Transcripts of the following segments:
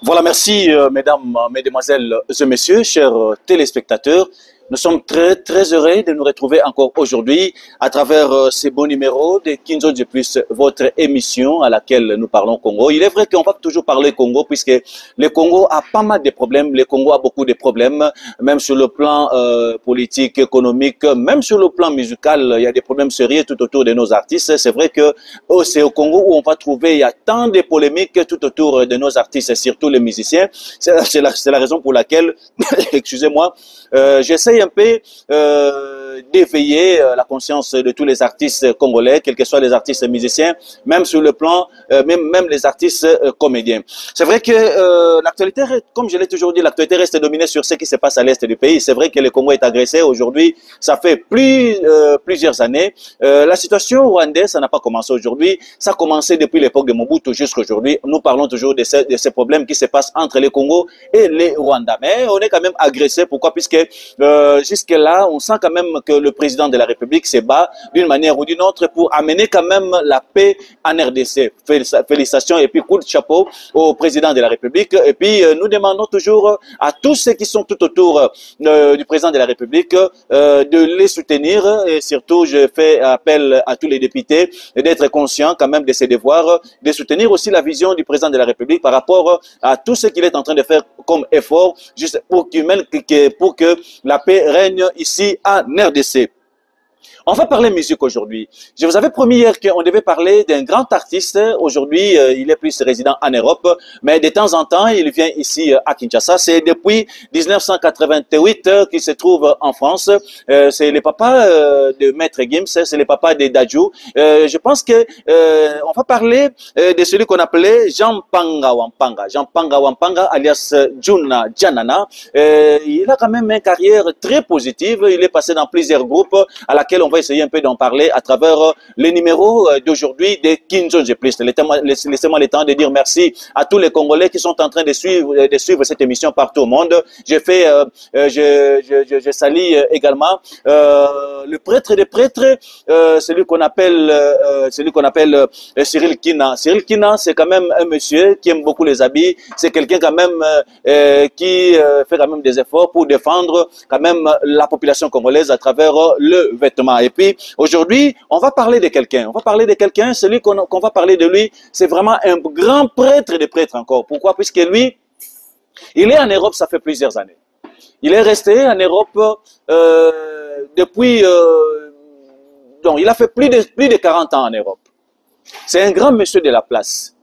Voilà, merci mesdames, mesdemoiselles et messieurs, chers téléspectateurs. Nous sommes très heureux de nous retrouver encore aujourd'hui à travers ces beaux numéros de Kinzo de Plus, votre émission à laquelle nous parlons Congo. Il est vrai qu'on va toujours parler Congo puisque le Congo a pas mal de problèmes. Le Congo a beaucoup de problèmes, même sur le plan politique, économique, même sur le plan musical. Il y a des problèmes sérieux tout autour de nos artistes. C'est vrai que c'est au Congo où on va trouver, il y a tant de polémiques tout autour de nos artistes, surtout les musiciens. C'est la raison pour laquelle, excusez-moi, j'essaie un peu d'éveiller la conscience de tous les artistes congolais, quels que soient les artistes musiciens, même sur le plan, même les artistes comédiens. C'est vrai que l'actualité, comme je l'ai toujours dit, l'actualité reste dominée sur ce qui se passe à l'est du pays. C'est vrai que le Congo est agressé aujourd'hui, ça fait plusieurs années. La situation rwandaise, ça n'a pas commencé aujourd'hui, ça a commencé depuis l'époque de Mobutu jusqu'à aujourd'hui. Nous parlons toujours de ces problèmes qui se passent entre les Congo et les Rwandais. Mais on est quand même agressé. Pourquoi? Puisque jusque-là, on sent quand même que le président de la République se bat d'une manière ou d'une autre pour amener quand même la paix en RDC. Félicitations et puis coup de chapeau au président de la République. Et puis nous demandons toujours à tous ceux qui sont tout autour du président de la République de les soutenir. Et surtout, je fais appel à tous les députés d'être conscients quand même de ses devoirs, de soutenir aussi la vision du président de la République par rapport à tout ce qu'il est en train de faire comme effort, juste pour que la paix règne ici en RDC. On va parler musique aujourd'hui. Je vous avais promis hier qu'on devait parler d'un grand artiste. Aujourd'hui, il est plus résident en Europe, mais de temps en temps, il vient ici à Kinshasa. C'est depuis 1988 qu'il se trouve en France. C'est le papa de Maître Gims, c'est le papa de Dadju. Je pense que on va parler de celui qu'on appelait Jean Panga Wampanga. Jean Panga Wampanga, alias Juna Janana. Il a quand même une carrière très positive. Il est passé dans plusieurs groupes à laquelle on va essayer un peu d'en parler à travers les numéros d'aujourd'hui de Kinzo de Plus. Laissez-moi le temps de dire merci à tous les Congolais qui sont en train de suivre cette émission partout au monde. Je salue également le prêtre des prêtres, celui qu'on appelle Cyril Kina. Cyril Kina, c'est quand même un monsieur qui aime beaucoup les habits. C'est quelqu'un quand même qui fait quand même des efforts pour défendre quand même la population congolaise à travers le vêtement. Et puis, aujourd'hui, on va parler de quelqu'un. On va parler de quelqu'un, celui qu'on va parler de lui, c'est vraiment un grand prêtre des prêtres encore. Pourquoi? Puisque lui, il est en Europe, ça fait plusieurs années. Il est resté en Europe depuis... donc, il a fait plus de 40 ans en Europe. C'est un grand monsieur de la place.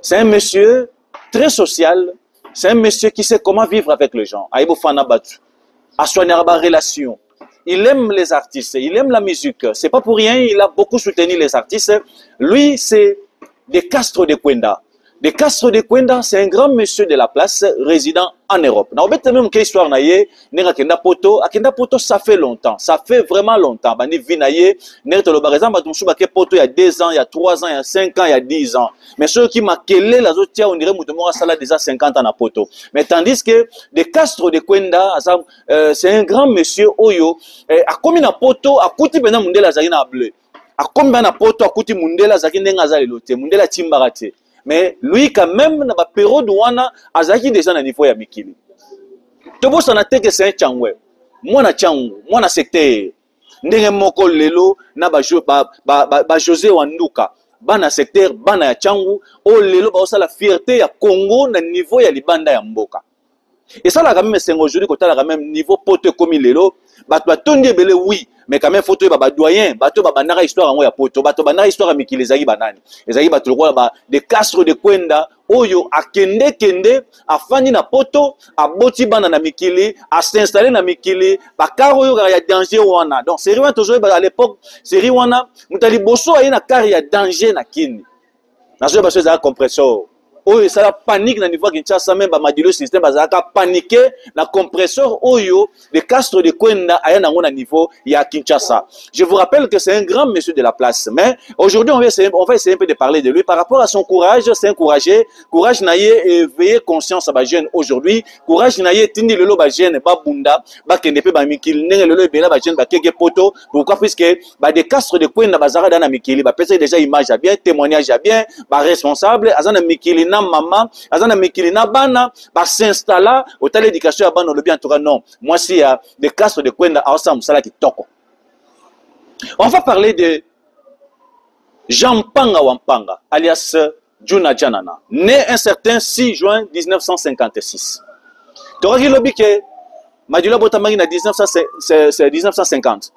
C'est un monsieur très social. C'est un monsieur qui sait comment vivre avec les gens. Aïbo Fana Batu. À soigner la relation. Il aime les artistes, il aime la musique. C'est pas pour rien, il a beaucoup soutenu les artistes. Lui, c'est De Castro de Kwenda. De Castro de Kwenda, c'est un grand monsieur de la place, résident en Europe. Na obete même que histoire na ye, nenga kenda poto, ça fait longtemps. Ça fait vraiment longtemps. Bani vi na ye, nenga lo barazan ba tumshu ba ke poto il y a 2 ans, il y a 3 ans, il y a 5 ans, il y a 10 ans. Mais ceux qui makele la zotia on dirait mutomo sala déjà 50 ans na poto. Mais tandis que De Castro de Kwenda, c'est un grand monsieur oyo, a komi na poto, a kuti bena mundela zaki na bleu. A komi na poto, a kuti mundela zaki nenga za lelote, mundela timbarate. Mais lui, quand même, dans la période où on a déjà un niveau de Mikili. Tout le monde que c'est un Tchangwe. Moi, na Tchangwe, moi, na secteur. Ndenge moko lelo, na ba José Wanduka. Bana secteur, bana Tchangwe. Oh lelo, ba la fierté ya Congo na niveau ya libanda ya mboka. Et ça, là, quand même, c'est aujourd'hui, quand on a même niveau pote comme lelo. Bato atondi belé oui, mais quand même faut trouver ba doyen, bato ba banara histoire en ya poto, bato banara histoire Mikili ezaki banani. Ezaki bato lokwa ba De Castro de Kwenda oyo akende afani na poto, aboti bana na Mikili, a s'installer na Mikili, ba karo yo ya danger wana. Donc série wana toujours à l'époque, série wana mutali boso ayi na kar ya danger na kini. Na zo ba za compresseur. Oyo ça la panique na niveau Kinshasa même ba madilo système bazaka paniquer la compresseur oyo De Castro de Kwenda aya na ngona niveau ya Kinshasa. Je vous rappelle que c'est un grand monsieur de la place, mais aujourd'hui on va essayer un peu de parler de lui par rapport à son courage. C'est un courage naie éveiller conscience à ba jeune aujourd'hui, courage naie tindi lelo ba jeune ba bunda ba kende pe ba Mikili ndenge lelo ebela ba jeune ba keke poto. Pourquoi? Puisque ba De Castro de Kwenda bazara dans Mikili ba pesa déjà image à bien, témoignage à bien, ba responsable azana Mikili na maman, azana mikili na bana, ba s'installa, au tal éducation à bana, le bien en tout cas non. Moi, si y a des cas de Kwenda, ensemble, ça là qui toko. On va parler de Jean Panga Wampanga, alias Juna Janana, né un certain 6 juin 1956. Toraki Lobi ke Madula Botamari na 1950.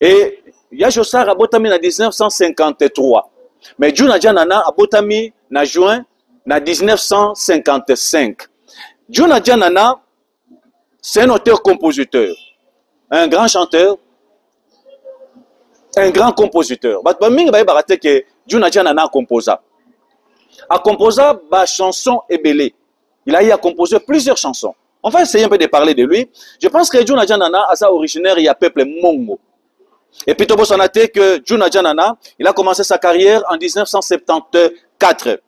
Et Yachosar a Botami na 1953. Mais Juna Janana a Botami na juin na 1955. Juna Janana, c'est un auteur-compositeur, un grand chanteur, un grand compositeur. Batbaming ba barate que Juna Janana a composé ba chanson ebelé. Il a eu à composer plusieurs chansons. On va essayer un peu de parler de lui. Je pense que Juna Janana est originaire il y a peuple Mongo. Et puis Tobo Sanate que Juna Janana, il a commencé sa carrière en 1974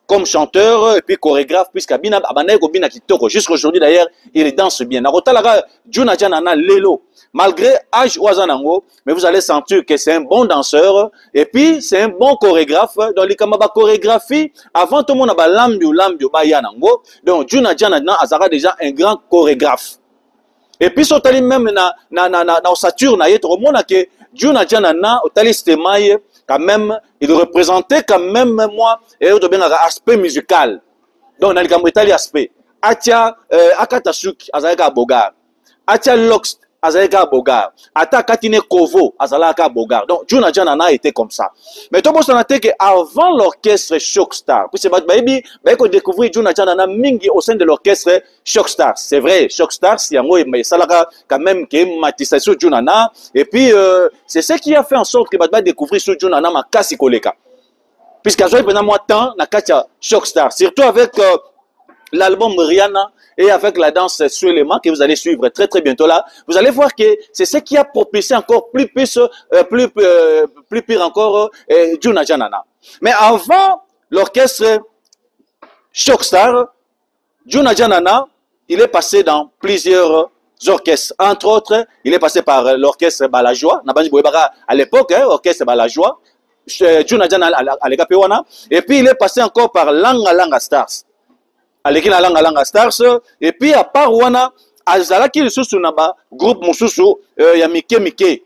comme chanteur et puis chorégraphe puisqu'à Bina Abanego Bina Kitoko. Jusqu'aujourd'hui d'ailleurs, il danse bien. Narotalaga Juna Janana Lelo. Malgré âge Ouazanango, mais vous allez sentir que c'est un bon danseur et puis c'est un bon chorégraphe. Dans les Kamaba chorégraphie, avant tout le monde a Lambio Bayanango. Donc Juna Janana Azara déjà un grand chorégraphe. Et puis sur tali même na Saturne na yetro mona que Juna Janana au tali stemaye quand même il représentait quand même moi et au bien aspect musical. Donc na likambo aspect. Atia Akatasuki Azalaka Bogar. Atia Lox Azalaka Bogar. Ata Katine Kovo Azalaka Bogar. Donc Juna Janana était comme ça. Mais tout le monde sait que avant l'orchestre Shockstar, puis c'est baby, qu'on découvrir Juna Janana mingi au sein de l'orchestre Shockstar. C'est vrai, Shockstar, c'est un mot mais ça là quand même qui est matissé sur Junana. Et puis c'est ce qui a fait en sorte que baby découvrir sur Junana ma kasi koleka. Puisqu'à jouer pendant moi temps na katia Shockstar, surtout avec l'album Rihanna et avec la danse Suelema que vous allez suivre très très bientôt là, vous allez voir que c'est ce qui a propulsé encore plus pire encore Juna Janana. Mais avant l'orchestre Shockstar, Juna Janana, il est passé dans plusieurs orchestres. Entre autres, il est passé par l'orchestre Balajoie, à l'époque, orchestre Balajoie, Juna Janana à l'Egapewana, et puis il est passé encore par Langa Langa Stars. Aleki na langa stars et puis à part wana azalaki lisusu na ba groupe mususu ya mike.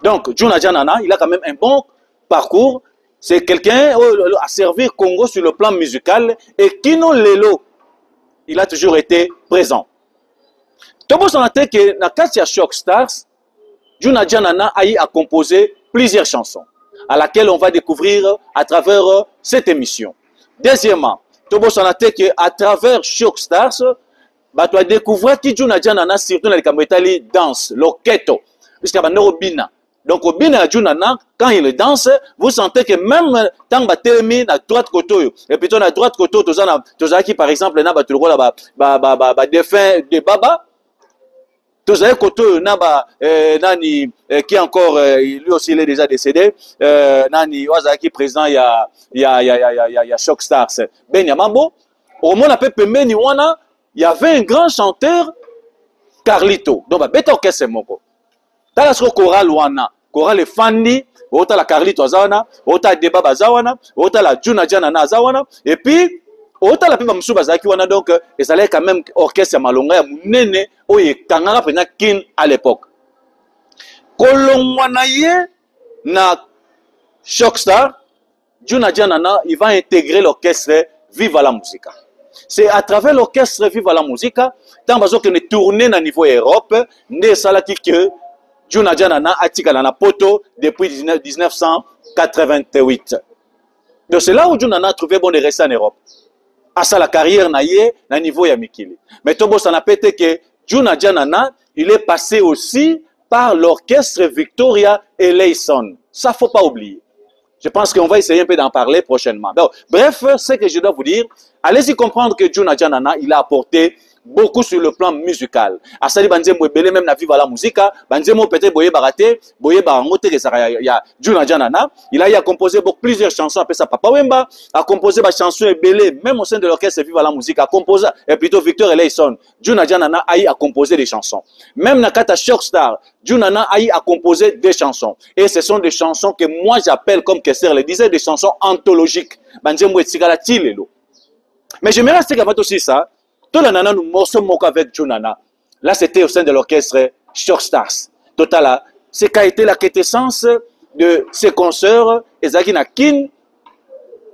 Donc Juna Janana, il a quand même un bon parcours, c'est quelqu'un à servir Congo sur le plan musical et Kino Lelo, il a toujours été présent. Tobo sanate que na Katia Shock Stars, Juna Janana a eu à composer plusieurs chansons à laquelle on va découvrir à travers cette émission. Deuxièmement, Tobo sanate que à travers Shockstars, bah tu as découvert que Juna Janana surtout dans les caméras danse, loketo, puisqu'il y a Bina. Donc au Bina Junana, quand il danse, vous sentez que même tant que termine à droite côté, et puis à droite côté, tous qui par exemple na tu le vois là défunt de Baba. Tous les côtés nani qui encore lui aussi il est déjà décédé nani Wazaki président il y a Shockstars Ben Yamambo au moins peu pembeni wana il y avait un grand chanteur Carlito donc beta orchestre moko tala so choral wana choral fandi ota la Carlito azawana ota Deba bazawana ota la Juna Janana azawana et puis autant la pipa msuba zaki wana donc et ça allait quand même orchestre malonga ya munene oye kangara pena kin à l'époque kolongwana ye na Shockstar Juna Janana il va intégrer l'orchestre Viva la Musica. C'est à travers l'orchestre Viva la Musica tant bazo que ne tourner na niveau Europe ne salaki que Juna Janana atikala na poto depuis 1988. Donc c'est là où Juna a trouvé bon de rester en Europe. À ça la carrière na niveau ya mikili. Mais Tobo ça n'a pas été que Juna Janana, il est passé aussi par l'orchestre Victoria Eleison. Ça faut pas oublier. Je pense qu'on va essayer un peu d'en parler prochainement. Donc, bref, ce que je dois vous dire, allez-y comprendre que Juna Janana, il a apporté beaucoup sur le plan musical. Asali banzembo ebele même na vivre la musique, banzembo peut-être boye baraté, boye barango te il y a Juna Janana, il a composé plusieurs chansons après ça Papa Wemba a composé des chansons ebele même au sein de l'orchestre Viva la musique a composé et plutôt Victor Eleison, Juna Janana a composé des chansons. Même Nakata Shockstar, Junana a composé des chansons et ce sont des chansons que moi j'appelle comme Kessler le disait des chansons anthologiques. Banzembo etikala tilelo. Mais j'aimerais savoir aussi ça. Tout le nana nous morceaux avec Junana. Là, c'était au sein de l'orchestre Shockstars. Total, c'est qu'a été la quintessence de ses concerts, Ezaki Nakin.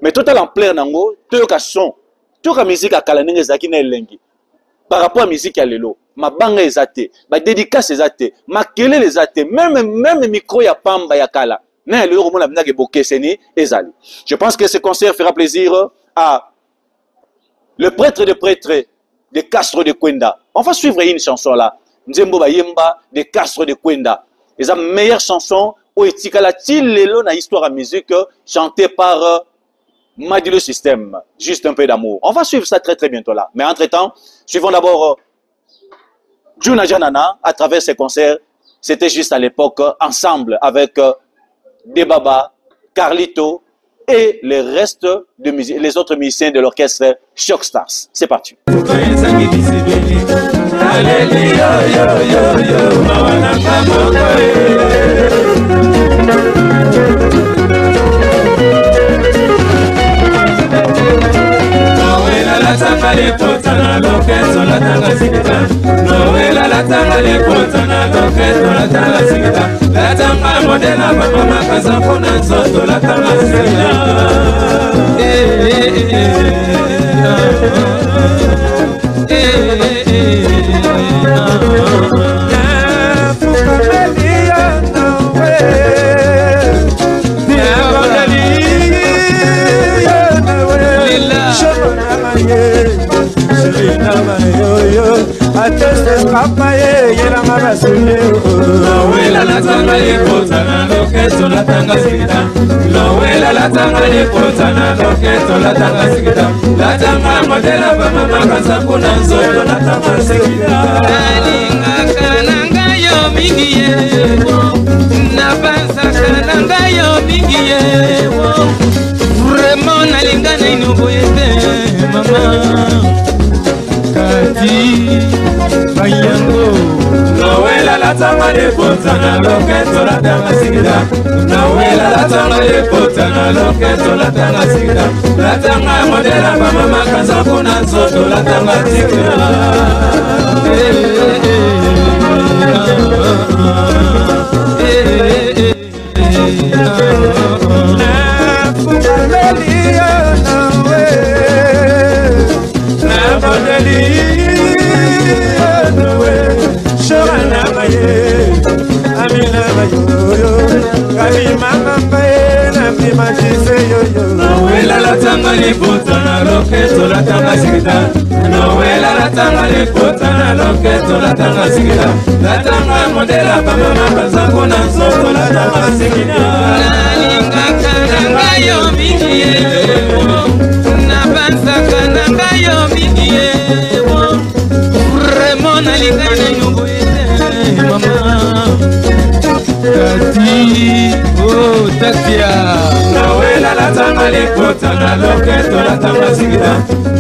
Mais total en plein nango, tout le son, toute la musique à Kalaning Ezaki Nelengi. Par rapport à la musique à Lelo, ma banga ezate, ma dédicace ezate, ma kele ezate, même micro ya pamba ya kala. Je pense que ce concert fera plaisir à le prêtre de prêtres de Castro de Kwenda. On va suivre une chanson là. Nzembo Bayemba de Castro de Kwenda. C'est la meilleure chanson où etikala tilelo na histoire à musique chantée par Madilo System. Juste un peu d'amour. On va suivre ça très très bientôt là. Mais entre-temps, suivons d'abord Juna Janana à travers ses concerts. C'était juste à l'époque ensemble avec Debaba, Carlito et les restes de les autres musiciens de l'orchestre Shockstars. C'est parti. La tanga le potana loketo la tanga sigita. Noela la tanga le potana loketo la tanga sigita. La tanga modela mama kaza pona zoto la tanga sigita. Noela la tanga le potana loketo la tanga sigita. Noela la tanga le potana loketo la tanga sigita. La tanga modela mama kaza pona zoto la tanga sigita. Alinga kananga yo mingiye, na bansa kananga yo mingiye. Vraiment nalinga na inoboyete mama. Noela la tanga le potana loketo la tanga sigita. Noela la tanga le potana loketo la tanga sigita. La tanga modela mama kaza pona zoto la tanga sigita. Noela la tanga le potana loketo la tanga sigita. Noela la tanga le potana loketo la tanga sigita. La tanga modela mama kaza pona zoto la tanga sigita. Nalinga kananga yo mingiye, na bansa kananga yo mingiye. Vraiment nalinga na nyongoyete mama. Kati, oh takia. Noela la tanga le potana loketo la tanga sigita.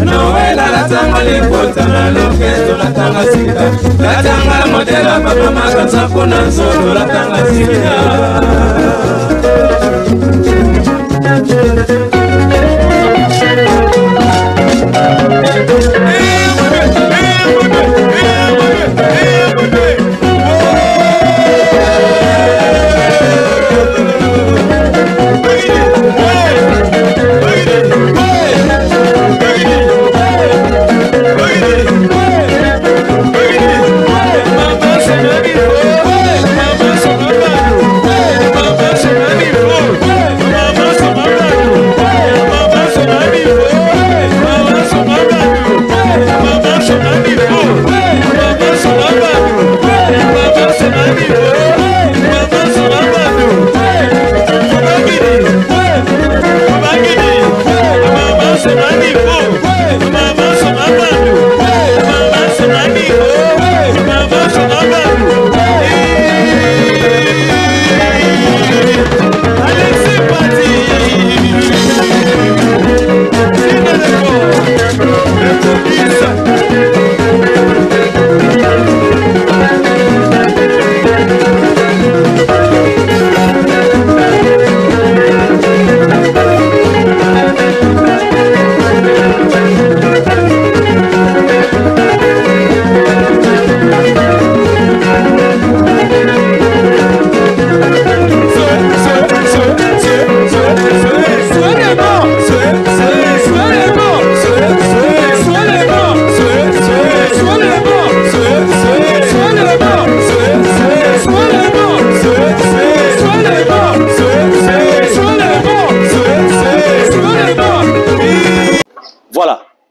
Noela la tanga le potana loketo la tanga sigita. La tanga modela mama kaza pona zoto la tanga sigita. Mama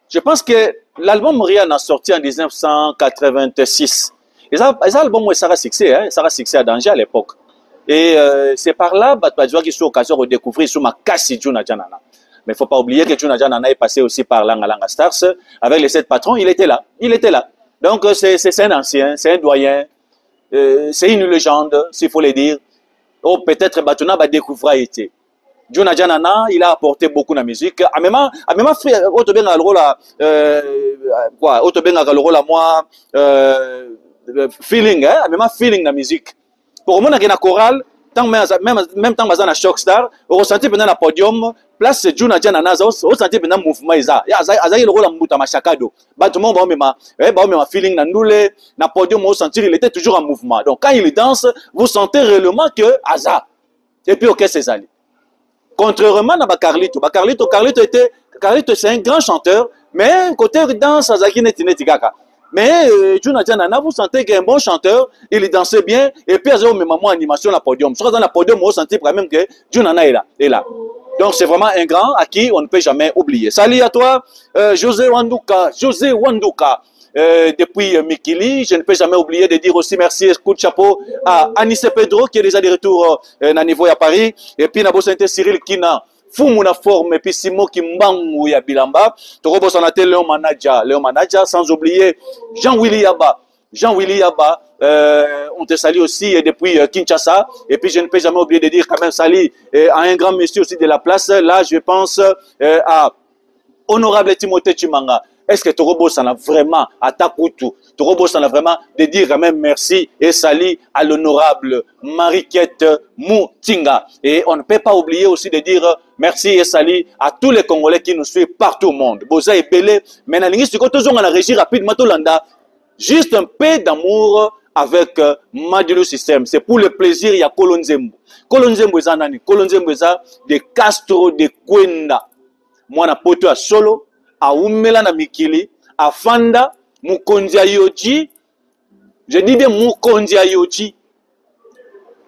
Je pense que l'album Rihanna a sorti en 1986. Et ça, l'album, ça a succès, hein? Ça a succès à danger à l'époque. Et c'est par là que j'ai eu l'occasion de découvrir sur ma casse Juna Janana. Mais il ne faut pas oublier que Juna Janana est passé aussi par Langa Stars. Avec les 7 patrons, il était là. Il était là. Donc c'est un ancien, c'est un doyen. C'est une légende, s'il faut le dire. Oh, peut-être Batuna va découvrir été. Juna Janana, il a apporté beaucoup de musique. À même fait, Otobenga le rôle quoi, Otobenga le rôle moi feeling, hein, même feeling la musique. Pour moi, dans la chorale, même temps dans la Shockstar, on ressentit pendant la podium, place Juna Janana, on ressentit pendant mouvement isa. Ya azaï le rôle en muta machakado. Battement ba même feeling na ndoule, na podium on sentir il était toujours en mouvement. Donc quand il danse, vous sentez réellement que aza. Et puis OK c'est ça. Contrairement à Carlito, Carlito c'est un grand chanteur, mais côté danse azaki neti kaka. Mais Juna Janana, vous sentez qu'il est un bon chanteur, il dansait bien, et puis il y a même animation à la podium. Sur dans la podium, vous sentez quand même que Junana est là. Donc c'est vraiment un grand à qui on ne peut jamais oublier. Salut à toi, José Wanduka. Depuis Mikili, je ne peux jamais oublier de dire aussi merci, coup de chapeau à Anis Pedro qui est déjà de retour à niveau à Paris. Et puis Nabo Sainte Cyril Kina. Fumuna forme et puis Simo Kimbangu ya Bilamba, Torobo Sanate Léon Manaja, sans oublier Jean-Willy Yaba, on te salue aussi depuis Kinshasa, et puis je ne peux jamais oublier de dire quand même salut à un grand monsieur aussi de la place, là je pense à Honorable Timothée Chimanga. Est-ce que Torobo s'en a vraiment à Taputu? Torobo s'en a vraiment de dire quand même merci et salut à l'honorable Mariquette Moutinga. Et on ne peut pas oublier aussi de dire merci et salut à tous les Congolais qui nous suivent partout au monde. Boza et Belé, mais dans la régie rapidement Tolanda, juste un peu d'amour avec Madilu System. C'est pour le plaisir, il y a Kolonzembo. Kolonzembo est nani? Kolonzembo est de Castro de Kwenda. Moi, na poto à solo. A umela na mikili, a fanda, mukonzi ayoji, je dis bien mukonzi ayoji.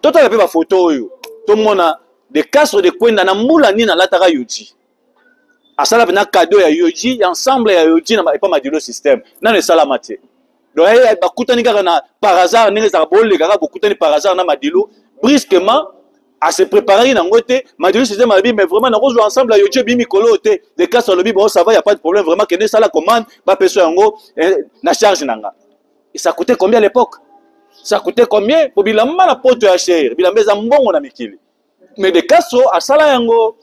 Tota la pe ba photo yo, to mona de Castro de Kwenda na mbula ni na lataka yoji. Asala pe na cadeau ya yoji, ensemble ya yoji na pas Madilu System. Na ne sala mate. Donc ba kutani kaka na par hasard ni za bolle kaka bokutani par hasard na Madilu, brusquement à se préparer dans côté Madilu System a dit mais vraiment on joue ensemble à Yoji Bimi Kolo té les cas sur le bi bon ça va, il y a pas de problème vraiment que ça la commande pas peso yango na charge nanga. Et ça coûtait combien à l'époque? Ça coûtait combien pour bilamba na poto ya cher bilamba za mbongo na mikili. Mais des cas sur à sala yango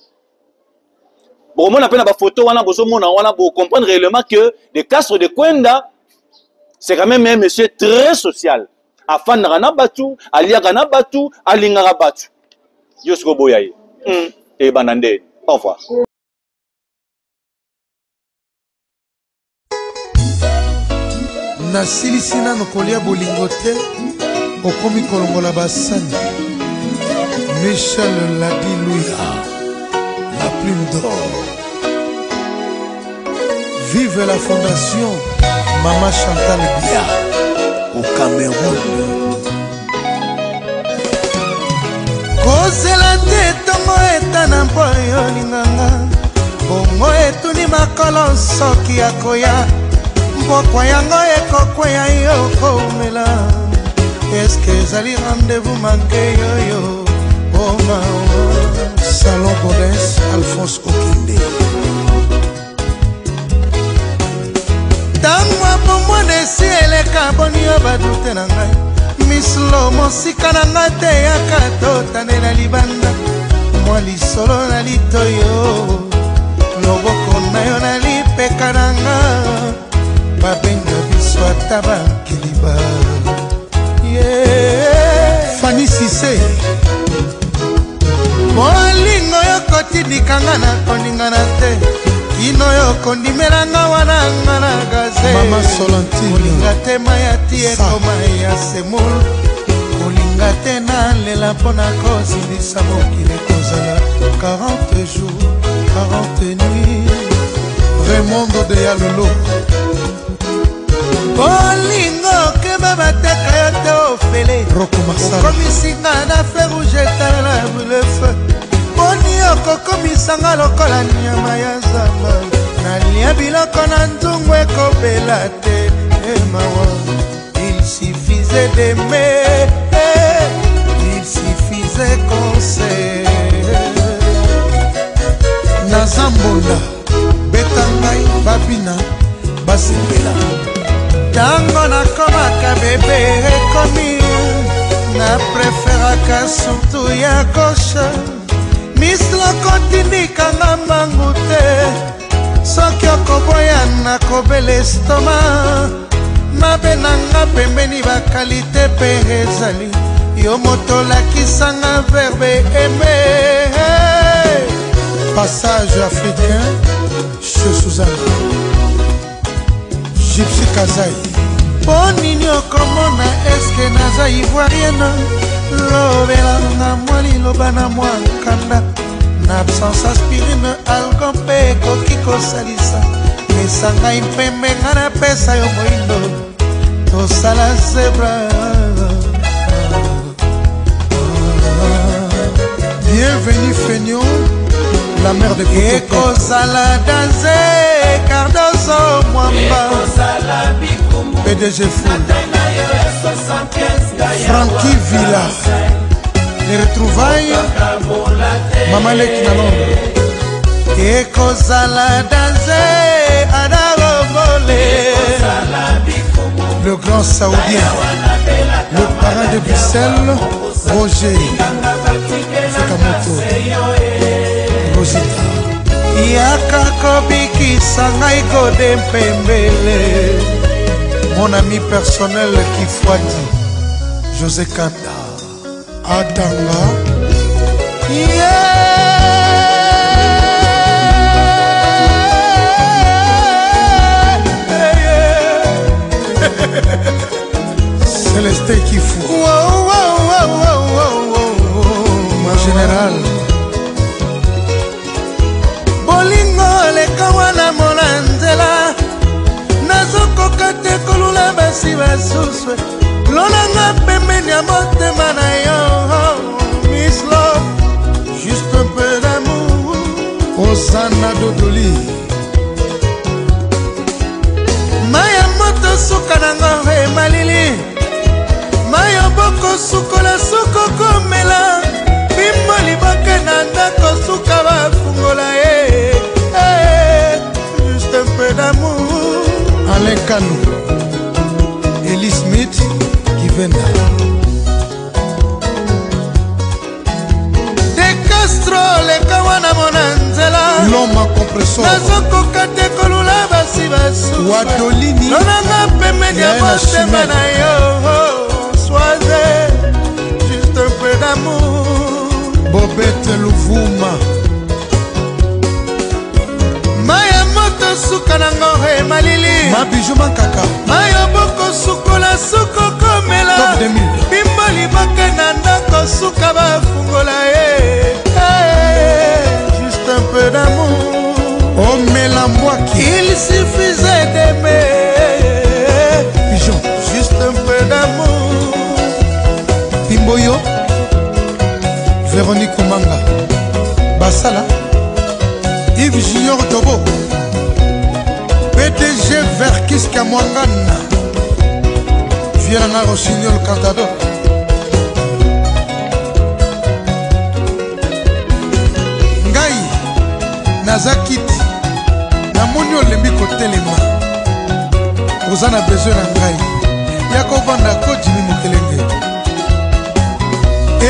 bon on appelle na ba photo wana bozo mona wana pour comprendre réellement que des cas sur de Kwenda c'est quand même un monsieur très social. Afan na batu, aliaka na batu, alingaka batu. Yosko Boyaye. Et Banande. Au revoir. Nasilisina nokolia bolingote okomi kolongola basani. Michel Ladilouya, la plume d'or. Vive la fondation Mama Chantal Bia au Cameroun. Kozela te tongo etana mpo yo linganga bongo etuni makolo soki akoya mpokwa yango ekokweya yo komela eske ezali rendez-vous manke yoyo oma Salon Bodès Alphonse Okinde tangwa pomwa desi eleka boni yo badute na ngai mislo mosika na nga te yaka totanela libanda mwa lisolo na litoyo loboko na yo na lipeka na nga babenga biso ata bakiliba Fanny Cissé molingo yo kotindikanga na koningana te kino yo kondimelanga wana nga na gaze Mama Solantine kolinga te mayati ekoma ya semulu kolinga te nalela mpona kozindisa mokili kozala 40 jours 40 nuits Raymond de Yalolo kolingo keba bateka yo te ofele okomisinga na fe rouge etala boule feu boni okokomisanga lokola nyama ya zamba na nalia biloko na nzungu ekobela te mawa. Il suffisait d'aimer, il suffisait qu'on s'aime. Nazambola betangai babina basepela tango nakomaka bebe ekomi na preferaka surtout ya gauche. Misloko tindikanga mbangu te soki okoboya nakobela estoma mabe nanga pembeni bakalite mpe ezali yo moto olakisanga verbe aime. Passage africain chez Suzanne Gypsy Kazai. Ponini okomona eske naza ivoirienne lobelanga mwa liloba na mwa nkanda na absence aspirine alcool mpe ekoki kosalisa mesa ngai mpembe nga napesa yo moindo tosala zebra. Bienvenue Feignon, la mère de Kotoko. Ekozala danse Cardozo Mwamba PDG Full Frankie Villa. Les retrouvailles Maman Leki na Londres. Ekozala danse Adarobole. Le grand saoudien, le parrain de Bruxelles, Roger Sakamoto Rosita. Yaka kobikisa ngai Gode Mpembele. Mon ami personnel Kifwati José Kanda Adanga. Célestin Kifou ma général bolingo leka wana mona nzela nazokoka te kolula basi basuswe lolanga pembeni ya motema na yo. Miss Love, juste un peu d'amour. Osana Dodoli maya moto suka nango emalili mayo boko sukola suko komela bimbo liboke na ndako suka bafungola juste un peu d'amour. Alain Kanou, Ellie Smith, Kivenda De Castro leka wana mona nzela Loma Compressor nazokoka te kolula basi basu Wadolini lolanga pembeni ya motema na yo. Soisé juste un peu d'amour. Bobette Louvuma maya moto suka nango emalili mabiju mankaka mayo boko sukola suko komela bimbo liboke na ndako suka bafungola juste un peu d'amour. Oh Melambwaki, il suffisait d'aimer. Pigeon, juste un peu d'amour. Pimboyo, Véronique Omanga, Basala, Yves Junior Tobo, PDG Verkis Kamwangana, Viana Rossignol Cantador. Ngai, Nazakiti, Namoni olembi kotelema, Ozana besoin na ngai, Yakovanda Kodjimi Mukelenge.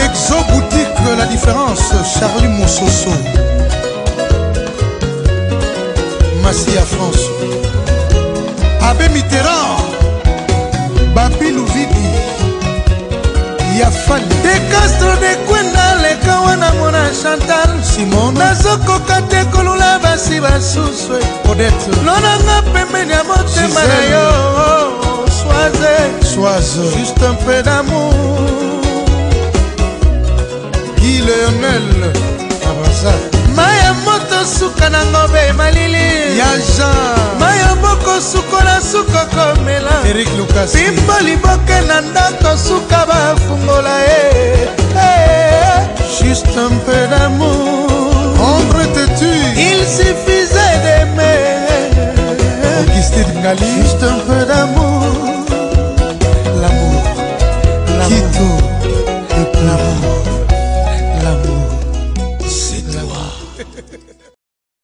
Exo Boutique, la différence, Charlie Moussoso. Massia France. Abbé Mitterrand. Babi Louvidi. Yafali. De Castro de Kwenda, le Kawana Mona Chantal. Simon. Nazoko Kate Kolula Basi Basuswe. Odette. Lonanga Pembe Nyamote Manayo. Soise. Juste un peu d'amour. Lionel Abaza maya moto suka nango be malili ya Jean maya boko sukola suko komela Eric Lucas bimbo liboke na ndako suka bafungola juste un peu d'amour. Ombre têtue, il suffisait d'aimer. juste un peu d'amour. L'amour, Quito, l'amour.